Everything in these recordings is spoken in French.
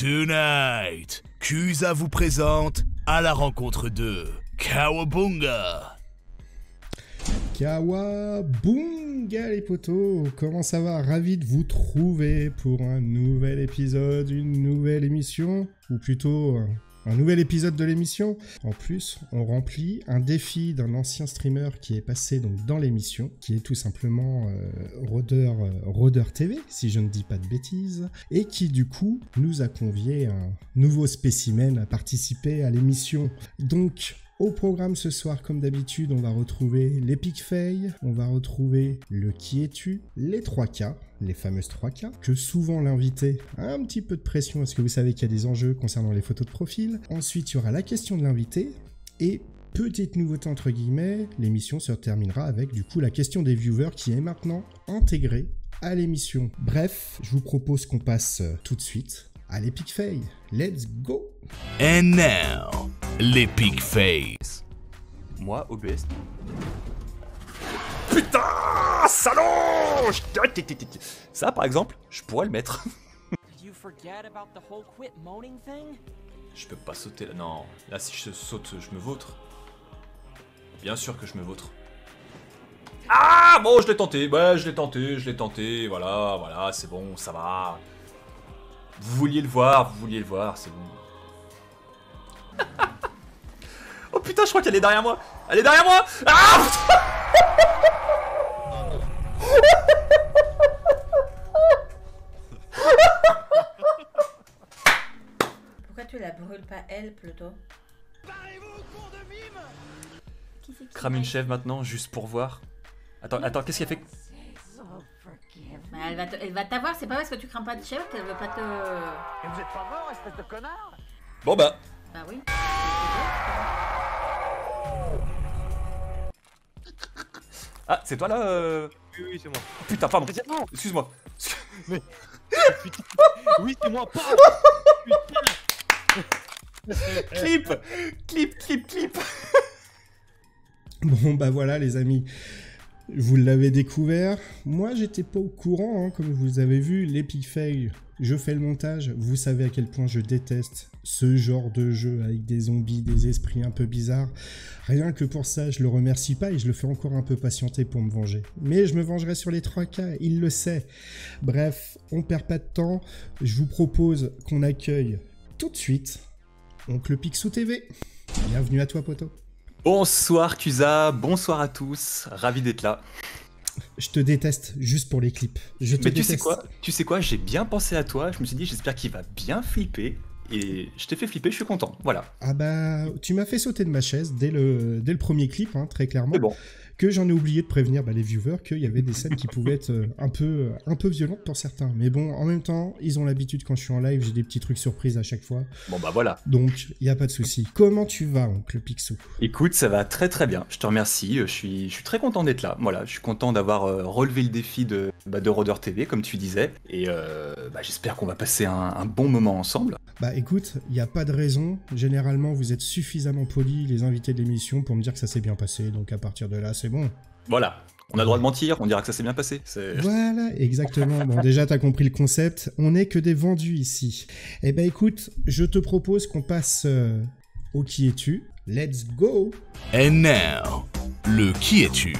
Tonight, Kusa vous présente À la rencontre de Kawabunga. Kawabunga les potos, comment ça va? Ravi de vous trouver pour un nouvel épisode, une nouvelle émission, ou plutôt un nouvel épisode de l'émission. En plus, on remplit un défi d'un ancien streamer qui est passé donc dans l'émission, qui est tout simplement Rodeur TV, si je ne dis pas de bêtises, et qui du coup nous a convié un nouveau spécimen à participer à l'émission. Donc, au programme ce soir, comme d'habitude, on va retrouver l'Epic Fail, on va retrouver le Qui es-tu, les 3K, les fameuses 3K, que souvent l'invité a un petit peu de pression parce que vous savez qu'il y a des enjeux concernant les photos de profil. Ensuite, il y aura la question de l'invité et petite nouveauté entre guillemets, l'émission se terminera avec du coup la question des viewers qui est maintenant intégrée à l'émission. Bref, je vous propose qu'on passe tout de suite à l'Epic Fail. Let's go! And now, l'Epic Fail. Moi, OBS. Putain, salaud! Ça, par exemple, je pourrais le mettre. Je peux pas sauter là. Non, là, si je saute, je me vautre. Bien sûr que je me vautre. Ah, bon, je l'ai tenté. Ouais, je l'ai tenté. Voilà, c'est bon, ça va. Vous vouliez le voir, c'est bon. Oh putain, je crois qu'elle est derrière moi. Elle est derrière moi. Ah putain. Pourquoi tu la brûles pas elle plutôt? Crame une chèvre maintenant, juste pour voir. Attends, qu'est-ce qu'elle fait? Bah, elle va t'avoir, c'est pas parce que tu crains pas de chèvre qu'elle veut pas te... Et vous êtes pas mort, espèce de connard? Bon bah. Bah oui. Ah, c'est toi là Oui, c'est moi. Putain, pardon. Non. Excuse-moi. Mais... oui, c'est moi, pas. Clip. Bon bah voilà les amis, vous l'avez découvert, moi j'étais pas au courant, hein, comme vous avez vu, l'Epic Fail, je fais le montage, vous savez à quel point je déteste ce genre de jeu avec des zombies, des esprits un peu bizarres. Rien que pour ça, je le remercie pas et je le fais encore un peu patienter pour me venger. Mais je me vengerai sur les 3K, il le sait. Bref, on perd pas de temps, je vous propose qu'on accueille tout de suite Oncle Picsou TV. Bienvenue à toi poto. Bonsoir Kusa, bonsoir à tous, ravi d'être là. Je te déteste juste pour les clips. Mais tu sais quoi, j'ai bien pensé à toi, je me suis dit j'espère qu'il va bien flipper. Et je t'ai fait flipper, je suis content, voilà. Ah bah, tu m'as fait sauter de ma chaise dès le premier clip, hein, très clairement. C'est bon. Que j'en ai oublié de prévenir les viewers qu'il y avait des scènes qui pouvaient être un peu violentes pour certains. Mais bon, en même temps, ils ont l'habitude quand je suis en live, j'ai des petits trucs surprises à chaque fois. Bon bah voilà. Donc, il n'y a pas de souci. Comment tu vas, oncle Picsou? Écoute, ça va très très bien, je te remercie, je suis très content d'être là. Voilà, je suis content d'avoir relevé le défi de Rodeur TV, comme tu disais. Et j'espère qu'on va passer un bon moment ensemble. Bah écoute, il n'y a pas de raison. Généralement, vous êtes suffisamment polis, les invités de l'émission, pour me dire que ça s'est bien passé. Donc à partir de là, c'est bon. Voilà, on a le droit de mentir, on dira que ça s'est bien passé. Voilà, exactement. Bon, déjà, t'as compris le concept. On n'est que des vendus ici. Eh ben écoute, je te propose qu'on passe au Qui es-tu. Let's go! And now, le Qui es-tu?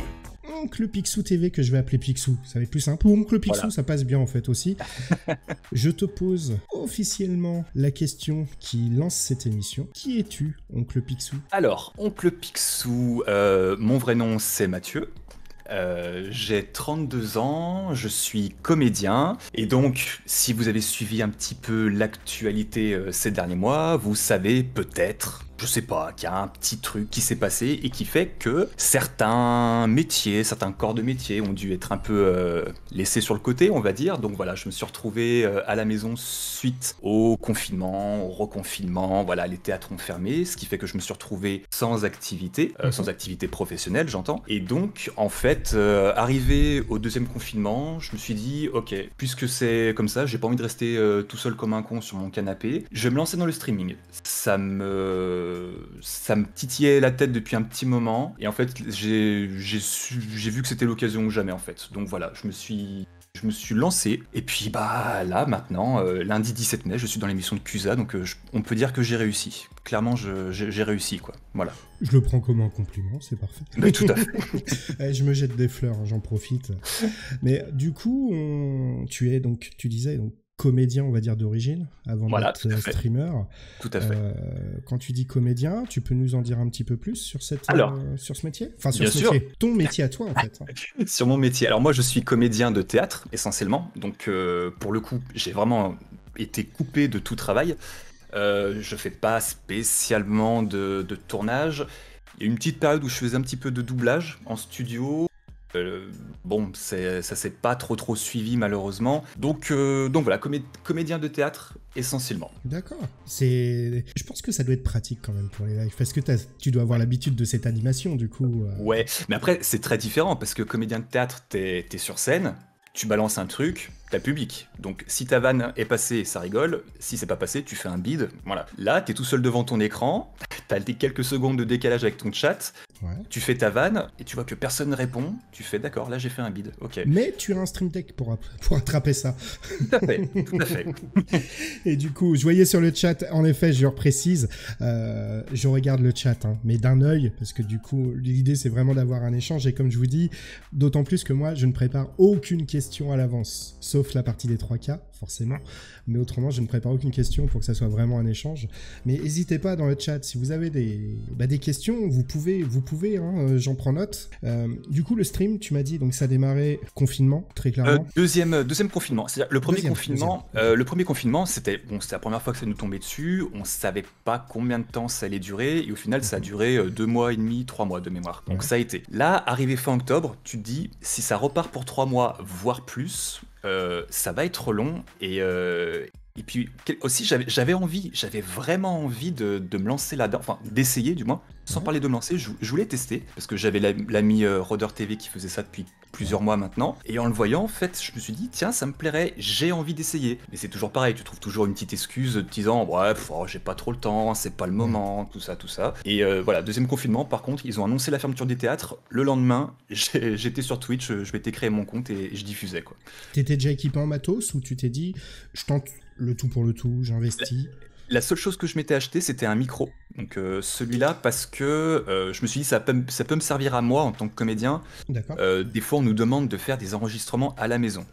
Oncle Picsou TV, que je vais appeler Picsou, ça va être plus simple. Ou Oncle Picsou, voilà. Ça passe bien en fait aussi. Je te pose officiellement la question qui lance cette émission. Qui es-tu, Oncle Picsou? Alors, Oncle Picsou, mon vrai nom c'est Mathieu. J'ai 32 ans, je suis comédien et donc si vous avez suivi un petit peu l'actualité ces derniers mois, vous savez peut-être, je sais pas, qu'il y a un petit truc qui s'est passé et qui fait que certains métiers, certains corps de métier ont dû être un peu laissés sur le côté, on va dire. Donc voilà, je me suis retrouvé à la maison suite au confinement, au reconfinement, voilà, les théâtres ont fermé, ce qui fait que je me suis retrouvé sans activité professionnelle, j'entends. Et donc, en fait, arrivé au deuxième confinement, je me suis dit, ok, puisque c'est comme ça, j'ai pas envie de rester tout seul comme un con sur mon canapé, je vais me lancer dans le streaming. Ça me titillait la tête depuis un petit moment et en fait j'ai vu que c'était l'occasion ou jamais en fait. Donc voilà, je me suis Je me suis lancé, et puis bah là maintenant, lundi 17 mai, je suis dans l'émission de CUSA, donc on peut dire que j'ai réussi. Clairement, j'ai réussi, quoi. Voilà. Je le prends comme un compliment, c'est parfait. Bah, tout à fait. Je me jette des fleurs, hein, j'en profite. Mais du coup, tu disais donc comédien, on va dire, d'origine, avant Voilà, d'être tout à fait. streamer. Tout à fait. Quand tu dis comédien, tu peux nous en dire un petit peu plus sur sur ce métier? Enfin, sur Bien ce sûr. métier. Ton métier à toi, en fait. Sur mon métier. Alors moi, je suis comédien de théâtre, essentiellement. Donc pour le coup, j'ai vraiment été coupé de tout travail. Je fais pas spécialement de tournage. Il y a une petite période où je faisais un petit peu de doublage en studio. Bon, ça s'est pas trop suivi malheureusement. Donc voilà, comédien de théâtre essentiellement. D'accord. Je pense que ça doit être pratique quand même pour les lives, parce que tu dois avoir l'habitude de cette animation, du coup. Ouais, mais après c'est très différent parce que comédien de théâtre, t'es sur scène, tu balances un truc, t'as le public. Donc si ta vanne est passée, ça rigole. Si c'est pas passé, tu fais un bide. Voilà. Là, t'es tout seul devant ton écran, t'as quelques secondes de décalage avec ton chat. Ouais. Tu fais ta vanne et tu vois que personne ne répond. Tu fais d'accord, là j'ai fait un bide. Ok. Mais tu as un stream deck pour attraper ça. Tout à fait, tout à fait. Et du coup, je voyais sur le chat, en effet, je reprécise, je regarde le chat, hein, mais d'un œil, parce que du coup, l'idée c'est vraiment d'avoir un échange. Et comme je vous dis, d'autant plus que moi, je ne prépare aucune question à l'avance, sauf la partie des 3 cas, forcément. Mais autrement, je ne prépare aucune question pour que ça soit vraiment un échange. Mais n'hésitez pas dans le chat, si vous avez des questions, vous pouvez, hein, j'en prends note. Du coup, le stream, tu m'as dit, donc ça a démarré confinement, très clairement. Deuxième confinement. C'est-à-dire le premier Deuxième. le premier confinement, c'était la première fois que ça nous tombait dessus. On savait pas combien de temps ça allait durer, et au final, ça a duré 2 mois et demi, 3 mois de mémoire. Donc ça a été. Là, arrivé fin octobre, tu te dis, si ça repart pour 3 mois, voire plus, ça va être long. Et puis aussi, j'avais vraiment envie de me lancer là-dedans, enfin d'essayer du moins, sans parler de me lancer, je voulais tester, parce que j'avais l'ami Roder TV qui faisait ça depuis plusieurs mois maintenant, et en le voyant, en fait, je me suis dit, tiens, ça me plairait, j'ai envie d'essayer. Mais c'est toujours pareil, tu trouves toujours une petite excuse te disant, bref, j'ai pas trop le temps, c'est pas le moment, tout ça. Et voilà, deuxième confinement, par contre, ils ont annoncé la fermeture des théâtres, le lendemain, j'étais sur Twitch, je m'étais créé mon compte et je diffusais, quoi. T'étais déjà équipé en matos, ou tu t'es dit, je tente le tout pour le tout, j'investis? La seule chose que je m'étais acheté, c'était un micro. Donc celui-là, parce que je me suis dit, ça peut me servir à moi en tant que comédien. D'accord. Des fois, on nous demande de faire des enregistrements à la maison.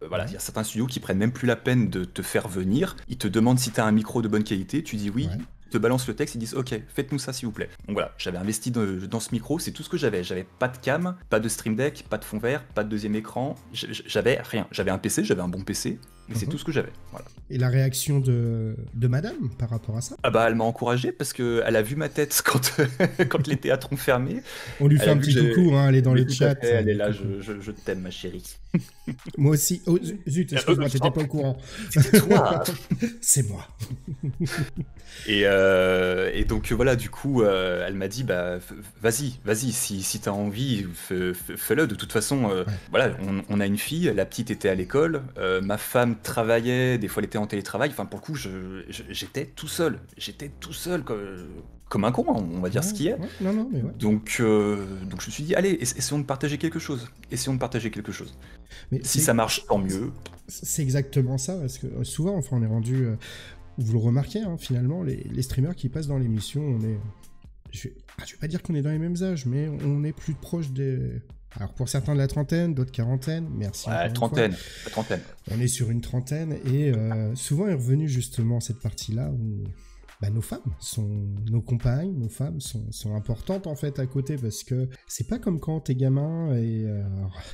Voilà, il y a certains studios qui prennent même plus la peine de te faire venir. Ils te demandent si tu as un micro de bonne qualité. Tu dis oui. Ouais. Ils te balancent le texte, ils disent ok, faites-nous ça s'il vous plaît. Donc voilà, j'avais investi dans ce micro, c'est tout ce que j'avais. J'avais pas de cam, pas de stream deck, pas de fond vert, pas de deuxième écran. J'avais rien. J'avais un PC, j'avais un bon PC. Mais c'est tout ce que j'avais. Voilà. Et la réaction de madame par rapport à ça? Ah bah elle m'a encouragé parce qu'elle a vu ma tête quand les théâtres ont fermé. On lui fait un petit coucou, hein, elle est dans le chat. Elle est là, je t'aime ma chérie. Moi aussi. Oh zut, excuse-moi, t'étais pas au courant. C'est toi. C'est moi. Et donc voilà, du coup, elle m'a dit, bah vas-y, si t'as envie, fais-le. De toute façon, voilà, on a une fille, la petite était à l'école, ma femme travaillait, des fois elle était en télétravail, enfin pour le coup, j'étais tout seul, comme un con, on va dire ce qui est. Ouais, non, mais ouais. Donc je me suis dit, allez, essayons de partager quelque chose. Mais si ça marche, tant mieux. C'est exactement ça, parce que souvent, enfin, on est rendu... vous le remarquez, hein, finalement, les streamers qui passent dans l'émission, on est... Je vais pas dire qu'on est dans les mêmes âges, mais on est plus proche des... Alors pour certains de la trentaine, d'autres quarantaine, merci. Ouais, trentaine. On est sur une trentaine, et souvent est revenue justement cette partie-là où... nos femmes nos compagnes, nos femmes sont importantes en fait à côté, parce que c'est pas comme quand t'es gamin et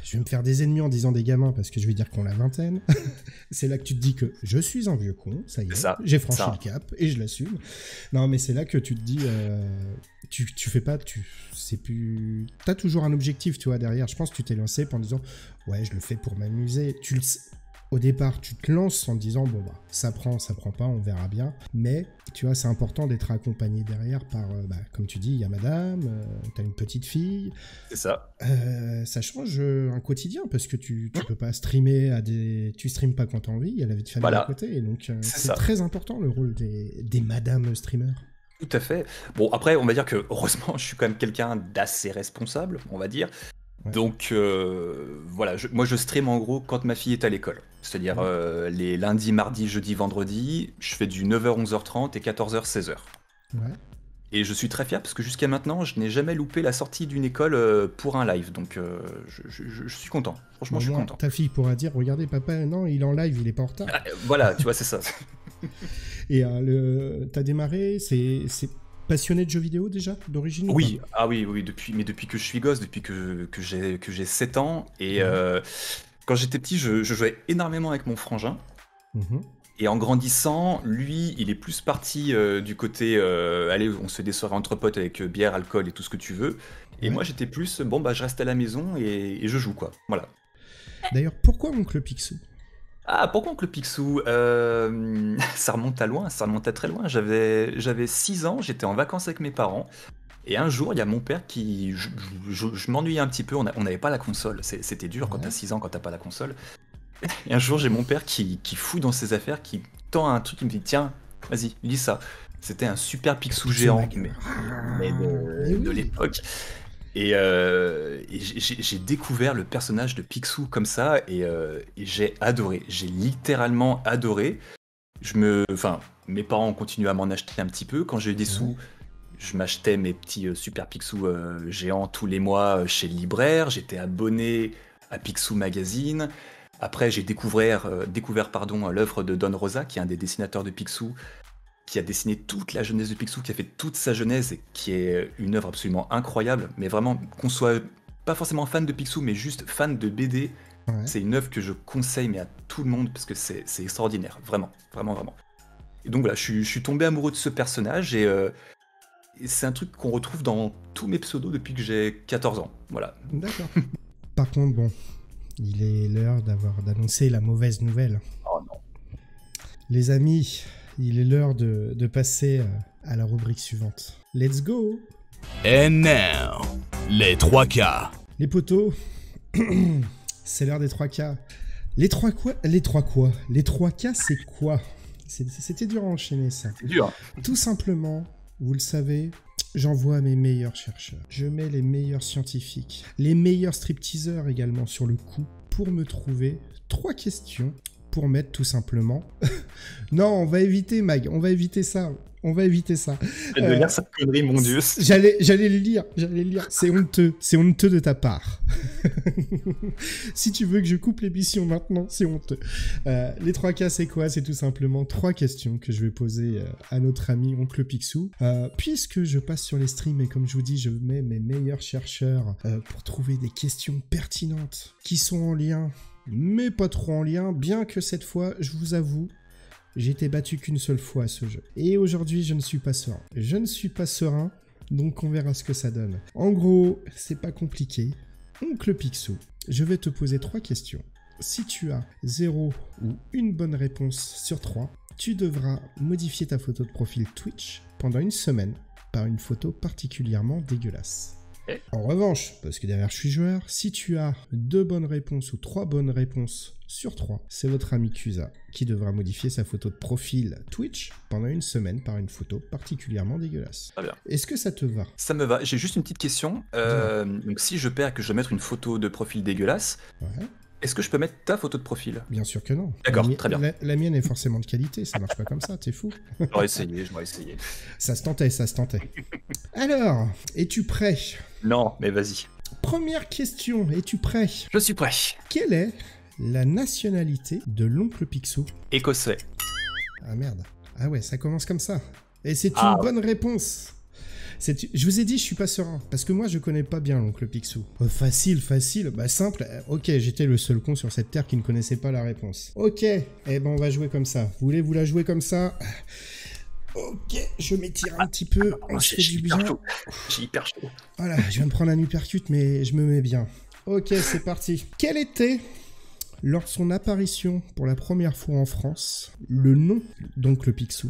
je vais me faire des ennemis en disant des gamins parce que je vais dire qu'on a la vingtaine. C'est là que tu te dis que je suis un vieux con, ça y est, j'ai franchi le cap et je l'assume. Non mais c'est là que tu te dis tu fais pas, t'as toujours un objectif, tu vois, derrière. Je pense que tu t'es lancé en disant ouais, je le fais pour m'amuser. Au départ, tu te lances en te disant, bon, bah, ça prend pas, on verra bien. Mais, tu vois, c'est important d'être accompagné derrière par, comme tu dis, il y a madame, t'as une petite fille. C'est ça. Ça change un quotidien, parce que tu peux pas streamer tu streames pas quand t'as envie, il y a la vie de famille à côté. Et donc, c'est très important le rôle des madames streamers. Tout à fait. Bon, après, on va dire que, heureusement, je suis quand même quelqu'un d'assez responsable, on va dire. Ouais. Donc voilà, moi je stream en gros quand ma fille est à l'école. C'est-à-dire les lundis, mardis, jeudis, vendredis, je fais du 9h, 11h30 et 14h, 16h. Ouais. Et je suis très fier parce que jusqu'à maintenant, je n'ai jamais loupé la sortie d'une école pour un live. Donc je suis content. Franchement, Au je suis moins, content. ta fille pourra dire, regardez papa, non, il est en live, il est pas en retard. Voilà, tu vois, c'est ça. Et t'as démarré, c'est passionné de jeux vidéo déjà, d'origine ou Oui, ah oui, oui, depuis que je suis gosse, depuis que j'ai 7 ans. Et quand j'étais petit, je jouais énormément avec mon frangin. pas? Mhm. Et en grandissant, lui, il est plus parti du côté allez, on se fait des soirées entre potes avec bière, alcool et tout ce que tu veux. Et Ouais. moi, j'étais plus, bon, bah, je reste à la maison et je joue, quoi. Voilà. D'ailleurs, pourquoi Oncle Picsou? Ah, pourquoi Oncle Picsou ça remonte à loin, ça remonte à très loin. J'avais 6 ans, j'étais en vacances avec mes parents. Et un jour, il y a mon père qui... Je m'ennuyais un petit peu, on n'avait pas la console. C'était dur quand Ouais. t'as 6 ans, quand t'as pas la console. Et un jour, j'ai mon père qui fouille dans ses affaires, qui tend un truc, qui me dit, tiens, vas-y, lis ça. C'était un super Picsou Picsou géant, Mag. mais Mais de oui. l'époque. Et j'ai découvert le personnage de Picsou comme ça, et j'ai adoré. J'ai littéralement adoré. Enfin, mes parents ont continué à m'en acheter un petit peu. Quand j'ai eu des sous, je m'achetais mes petits Super Picsou géants tous les mois chez le libraire. J'étais abonné à Picsou Magazine. Après, j'ai découvert l'œuvre de Don Rosa, qui est un des dessinateurs de Picsou, qui a dessiné toute la jeunesse de Picsou, qui a fait toute sa jeunesse, et qui est une œuvre absolument incroyable. Mais vraiment, qu'on soit pas forcément fan de Picsou, mais juste fan de BD, Ouais. c'est une œuvre que je conseille mais à tout le monde, parce que c'est extraordinaire, vraiment, vraiment, vraiment. Et donc voilà, je suis tombé amoureux de ce personnage, et c'est un truc qu'on retrouve dans tous mes pseudos depuis que j'ai 14 ans. Voilà. D'accord. Par contre, bon, il est l'heure d'annoncer la mauvaise nouvelle. Oh non. Les amis, il est l'heure de passer à la rubrique suivante. Let's go! And now, les 3K. Les potos, c'est l'heure des 3K. Les 3 quoi? Les 3 quoi? Les 3K, c'est quoi? C'était dur à enchaîner, ça. C'est dur. Tout simplement, vous le savez, j'envoie mes meilleurs chercheurs. Je mets les meilleurs scientifiques, les meilleurs stripteaseurs également sur le coup pour me trouver 3 questions pour mettre tout simplement... Non, on va éviter, Mag, on va éviter ça. On va éviter ça. De lire cette connerie, mon Dieu. J'allais le lire. C'est honteux de ta part. Si tu veux que je coupe l'émission maintenant, c'est honteux. Les 3K, c'est quoi? C'est tout simplement 3 questions que je vais poser à notre ami Oncle Picsou. Puisque je passe sur les streams et comme je vous dis, je mets mes meilleurs chercheurs pour trouver des questions pertinentes qui sont en lien, mais pas trop en lien, bien que cette fois, je vous avoue, j'ai été battu qu'une seule fois à ce jeu. Et aujourd'hui, je ne suis pas serein. Je ne suis pas serein, donc on verra ce que ça donne. En gros, c'est pas compliqué. Oncle Picsou, je vais te poser 3 questions. Si tu as 0 ou une bonne réponse sur 3, tu devras modifier ta photo de profil Twitch pendant une semaine par une photo particulièrement dégueulasse. En revanche, parce que derrière je suis joueur, si tu as 2 bonnes réponses ou 3 bonnes réponses sur 3, c'est votre ami Cusa qui devra modifier sa photo de profil Twitch pendant une semaine par une photo particulièrement dégueulasse. Très bien. Est-ce que ça te va? Ça me va. J'ai juste une petite question. Donc si je perds et que je dois mettre une photo de profil dégueulasse, Ouais, est-ce que je peux mettre ta photo de profil? bien sûr que non. D'accord, La mi- très bien. La mienne est forcément de qualité, ça marche pas comme ça, t'es fou. J'aurais essayé. Ça se tentait. Alors, es-tu prêt? Non, mais vas-y. Première question, es-tu prêt? Je suis prêt. Quelle est la nationalité de l'oncle Picsou? Écossais. Ah merde. Ah ouais, ça commence comme ça. Et c'est Ah une bonne réponse. Je vous ai dit, je suis pas serein. Parce que moi, je connais pas bien l'oncle Picsou. Facile. Bah simple. Ok, j'étais le seul con sur cette terre qui ne connaissait pas la réponse. Ok, eh ben on va jouer comme ça. Voulez-vous la jouer comme ça? Ok, je m'étire un petit peu. On se fait du bien. J'ai hyper chaud. Voilà, je viens de prendre un uppercut, mais je me mets bien. Ok, c'est parti. Quel était, lors de son apparition pour la première fois en France, le nom d'oncle Picsou?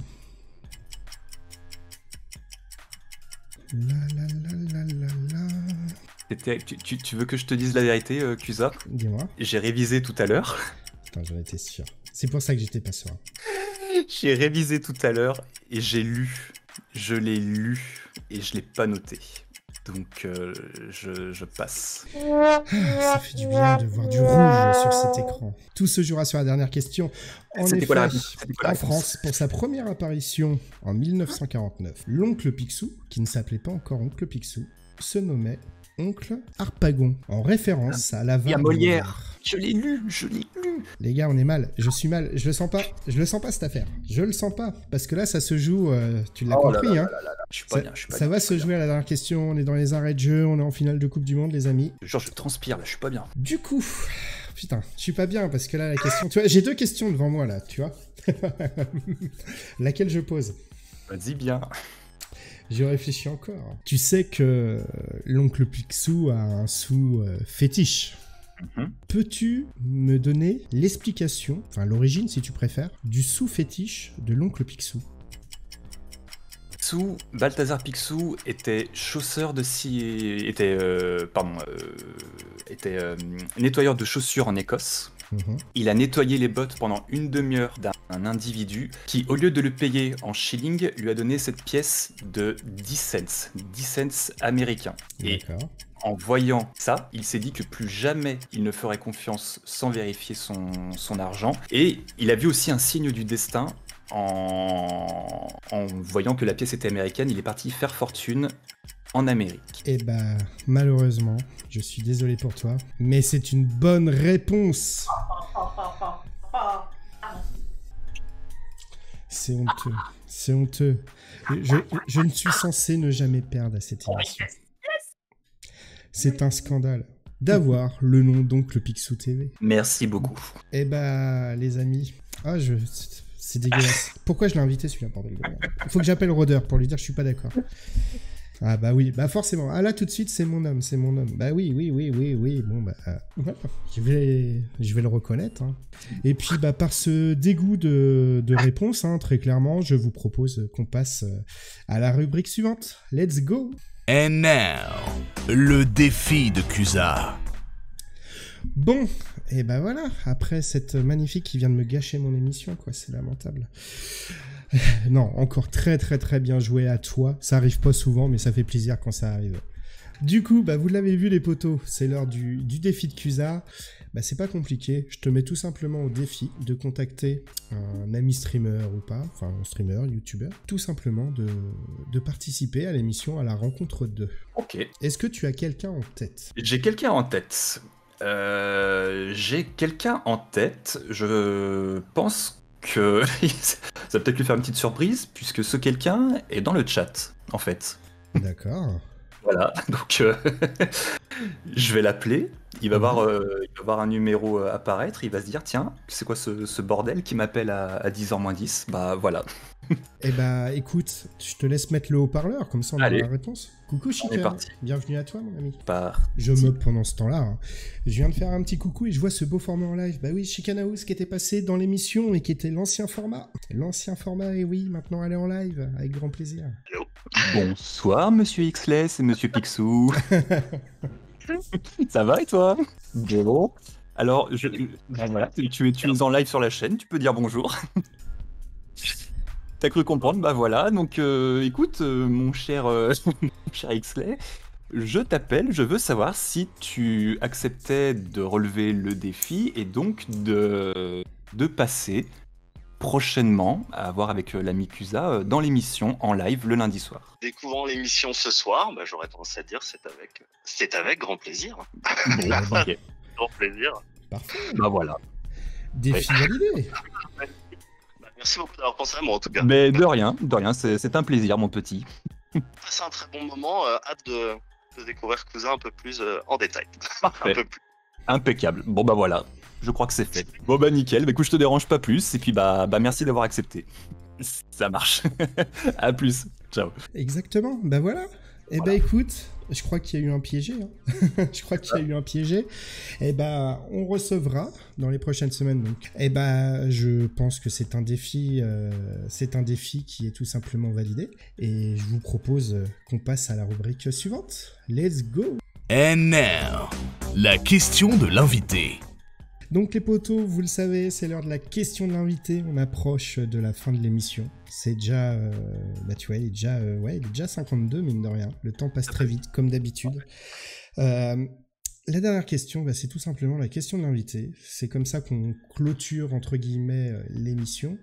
Tu veux que je te dise la vérité, Cusa? Dis-moi. J'ai révisé tout à l'heure. Putain, j'en étais sûr. C'est pour ça que j'étais pas sûr. J'ai révisé tout à l'heure et j'ai lu. Je l'ai lu et je l'ai pas noté. Donc je passe. Ça fait du bien de voir du rouge sur cet écran. Tout se jouera sur la dernière question. En C'était effet, quoi la réponse? C'était quoi la en réponse? France, pour sa première apparition en 1949, l'oncle Picsou, qui ne s'appelait pas encore oncle Picsou, se nommait oncle Harpagon, en référence à la Il y a vanne de Molière. Je l'ai lu. Les gars, on est mal. Je suis mal. Je le sens pas cette affaire. Je le sens pas. Parce que là, ça se joue, tu l'as compris, hein. Je suis pas bien, je suis pas Ça bien. va se jouer à la dernière question. On est dans les arrêts de jeu. On est en finale de Coupe du Monde, les amis. Genre, je transpire là, je suis pas bien. Du coup, putain, je suis pas bien parce que là, la question. Tu vois, j'ai 2 questions devant moi, là, tu vois. Laquelle je pose? Vas-y bien. Je réfléchis encore. Tu sais que l'oncle Picsou a un sou fétiche. Mhm. Peux-tu me donner l'explication, enfin l'origine si tu préfères, du sou fétiche de l'oncle Picsou? Balthazar Picsou était chausseur de nettoyeur de chaussures en Écosse. Mhm. Il a nettoyé les bottes pendant une demi-heure d'un individu qui, au lieu de le payer en shilling, lui a donné cette pièce de 10 cents américains. Et D'accord. en voyant ça, il s'est dit que plus jamais il ne ferait confiance sans vérifier son argent. Et il a vu aussi un signe du destin en voyant que la pièce était américaine. Il est parti faire fortune en Amérique. Eh bah, malheureusement, je suis désolé pour toi, mais c'est une bonne réponse. C'est honteux. C'est honteux. Je ne suis censé ne jamais perdre à cette émission. C'est un scandale d'avoir le nom d'oncle Picsou TV. Merci beaucoup. Eh bah, les amis, c'est dégueulasse. Pourquoi je l'ai invité celui-là, bordel de merde? Il faut que j'appelle Rodeur pour lui dire que je suis pas d'accord. Ah bah oui, bah forcément. Ah là tout de suite c'est mon homme. Bah oui. Bon bah voilà. Je vais le reconnaître. Hein. Et puis bah par ce dégoût de réponse, hein, très clairement, je vous propose qu'on passe à la rubrique suivante. Let's go. And now, le défi de Cusa. Bon, et bah voilà, après cette magnifique qui vient de me gâcher mon émission, quoi, c'est lamentable. Non, encore très bien joué à toi. Ça arrive pas souvent, mais ça fait plaisir quand ça arrive. Du coup, bah vous l'avez vu les potos, c'est l'heure du défi de Cusa. Bah c'est pas compliqué, je te mets tout simplement au défi de contacter un ami streamer ou pas, enfin un streamer, youtubeur, tout simplement de participer à l'émission à la rencontre 2. Ok. Est-ce que tu as quelqu'un en tête? J'ai quelqu'un en tête. Je pense que ça va peut-être lui faire une petite surprise, puisque ce quelqu'un est dans le chat, en fait. D'accord. Voilà, donc je vais l'appeler, il va voir un numéro apparaître, il va se dire tiens, c'est quoi ce bordel qui m'appelle à 10h moins 10? Bah voilà. Eh bah écoute, je te laisse mettre le haut-parleur, comme ça on a Allez. la réponse. Coucou On Chica, est parti. bienvenue à toi mon ami. Par... Je meuble pendant ce temps-là. Hein. Je viens de faire un petit coucou et je vois ce beau format en live. Bah oui, Chicanaous qui était passé dans l'émission et qui était l'ancien format. L'ancien format, et oui, maintenant elle est en live, avec grand plaisir. Bonsoir monsieur Xless et monsieur Picsou. Ça va et toi? Bon. Alors, ben voilà, tu es en live sur la chaîne, tu peux dire bonjour. T'as cru comprendre? Bah voilà, donc écoute, mon cher Xless, je t'appelle, je veux savoir si tu acceptais de relever le défi et donc de passer prochainement à voir avec l'ami Cusa dans l'émission en live le lundi soir. Découvrant l'émission ce soir, bah, j'aurais tendance à dire c'est avec grand plaisir. Bon, ok. Grand plaisir. Parfait. Bah voilà. Défi validé. Bah, merci beaucoup d'avoir pensé à moi en tout cas. Mais de rien, c'est un plaisir mon petit. Passez un très bon moment, hâte de découvrir Cousin un peu plus en détail. Parfait. Un peu plus. Impeccable. Bon bah voilà, je crois que c'est fait. Bon bah nickel, bah écoute, je te dérange pas plus, et puis bah merci d'avoir accepté. Ça marche. À plus. Ciao. Exactement, bah voilà. Eh bah écoute, je crois qu'il y a eu un piégé. Hein. Je crois qu'il y a eu un piégé. Eh bah on recevra dans les prochaines semaines donc. Eh bah je pense que c'est un défi qui est tout simplement validé. Et je vous propose qu'on passe à la rubrique suivante. Let's go. And now, la question de l'invité. Donc les potos, vous le savez, c'est l'heure de la question de l'invité. On approche de la fin de l'émission. C'est déjà, tu vois, il est déjà 52 mine de rien. Le temps passe très vite, comme d'habitude. La dernière question, c'est tout simplement la question de l'invité. C'est comme ça qu'on clôture, entre guillemets, l'émission.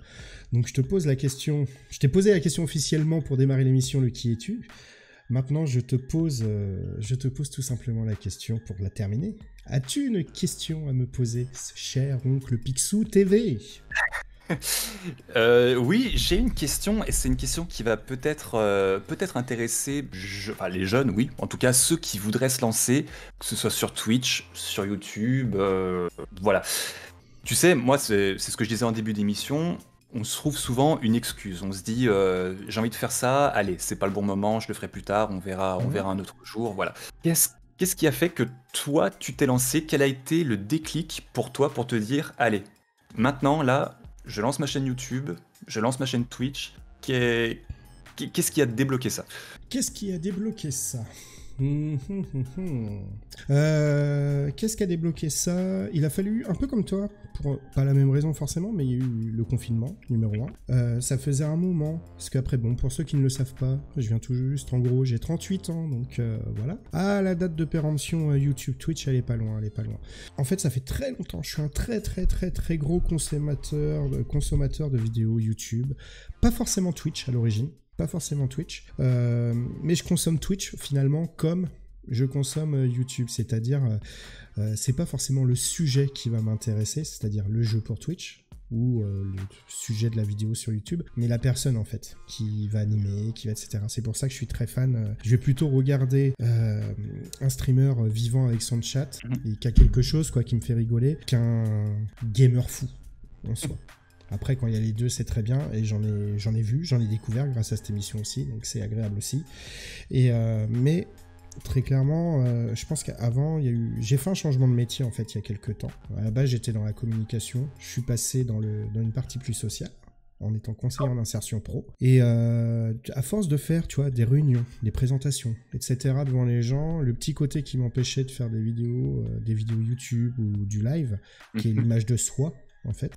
Donc je te pose la question, je t'ai posé la question officiellement pour démarrer l'émission, le qui es-tu ? Maintenant, je te pose tout simplement la question pour la terminer. As-tu une question à me poser, cher oncle Picsou TV ? Oui, j'ai une question, et c'est une question qui va peut-être intéresser les jeunes, oui, en tout cas ceux qui voudraient se lancer, que ce soit sur Twitch, sur YouTube, voilà. Tu sais, moi, c'est ce que je disais en début d'émission, on se trouve souvent une excuse, on se dit j'ai envie de faire ça, allez, c'est pas le bon moment, je le ferai plus tard, on verra un autre jour, voilà. Qu'est-ce qui a fait que toi, tu t'es lancé ? Quel a été le déclic pour toi pour te dire, allez, maintenant, là, je lance ma chaîne YouTube, je lance ma chaîne Twitch. Qu'est-ce qui a débloqué ça ? Qu'est-ce qui a débloqué ça ? Qu'est-ce qui a débloqué ça ? Il a fallu, un peu comme toi, pour pas la même raison forcément, mais il y a eu le confinement, numéro 1. Ça faisait un moment, parce qu'après, bon, pour ceux qui ne le savent pas, je viens tout juste, en gros, j'ai 38 ans, donc voilà. Ah, la date de péremption YouTube Twitch, elle est pas loin. En fait, ça fait très longtemps, je suis un très gros consommateur de vidéos YouTube. Pas forcément Twitch à l'origine. Mais je consomme Twitch finalement comme je consomme YouTube, c'est-à-dire c'est pas forcément le sujet qui va m'intéresser, c'est-à-dire le jeu pour Twitch ou le sujet de la vidéo sur YouTube, mais la personne en fait qui va animer, etc. C'est pour ça que je suis très fan. Je vais plutôt regarder un streamer vivant avec son chat et qui a quelque chose qui me fait rigoler qu'un gamer fou en soi. Après, quand il y a les deux, c'est très bien, et j'en ai découvert grâce à cette émission aussi, donc c'est agréable aussi. Et mais très clairement, je pense qu'avant, j'ai fait un changement de métier en fait il y a quelques temps. À la base, j'étais dans la communication, je suis passé dans une partie plus sociale, en étant conseiller en insertion pro. Et à force de faire, tu vois, des réunions, des présentations, etc. devant les gens, le petit côté qui m'empêchait de faire des vidéos YouTube ou du live, qui est l'image de soi, en fait,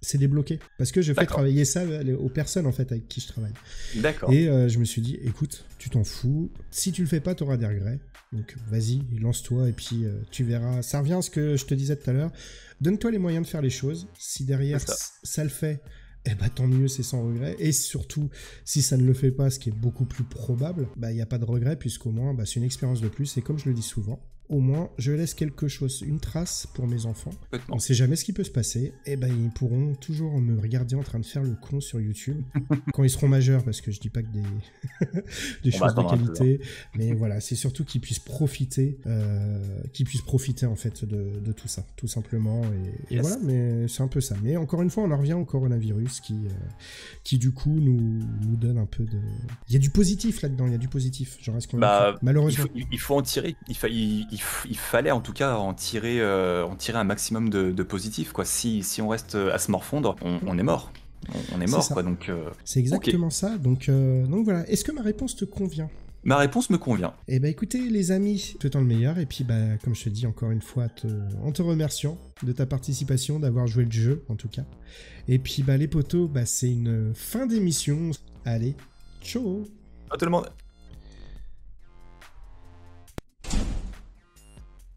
c'est débloqué. Parce que je fais travailler ça aux personnes, en fait, avec qui je travaille. D'accord. Et je me suis dit, écoute, tu t'en fous. Si tu le fais pas, tu auras des regrets. Donc, vas-y, lance-toi et puis tu verras. Ça revient à ce que je te disais tout à l'heure. Donne-toi les moyens de faire les choses. Si derrière, ça le fait, tant mieux, c'est sans regret. Et surtout, si ça ne le fait pas, ce qui est beaucoup plus probable, il n'y a pas de regret, puisqu'au moins, c'est une expérience de plus. Et comme je le dis souvent, au moins, je laisse quelque chose, une trace pour mes enfants. On ne sait jamais ce qui peut se passer. Et ils pourront toujours me regarder en train de faire le con sur YouTube quand ils seront majeurs, parce que je dis pas que des choses de qualité. Mais voilà, c'est surtout qu'ils puissent profiter, en fait de tout ça, tout simplement. Et voilà, mais c'est un peu ça. Mais encore une fois, on en revient au coronavirus qui du coup nous donne un peu de. Il y a du positif là-dedans. Il y a du positif. Genre, malheureusement, il faut en tirer. Il fallait en tout cas en tirer un maximum de positif, quoi. Si on reste à se morfondre, on est mort. On est mort, quoi. Donc, c'est exactement ça. Donc voilà. Est-ce que ma réponse te convient ? Ma réponse me convient. Eh écoutez, les amis, tout le temps le meilleur. Et puis, comme je te dis encore une fois, en te remerciant de ta participation, d'avoir joué le jeu, en tout cas. Et puis, les potos, c'est une fin d'émission. Allez, ciao. À tout le monde.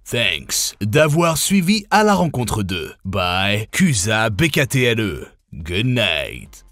Thanks d'avoir suivi À la rencontre 2 by Cusa BKTLE. Good night.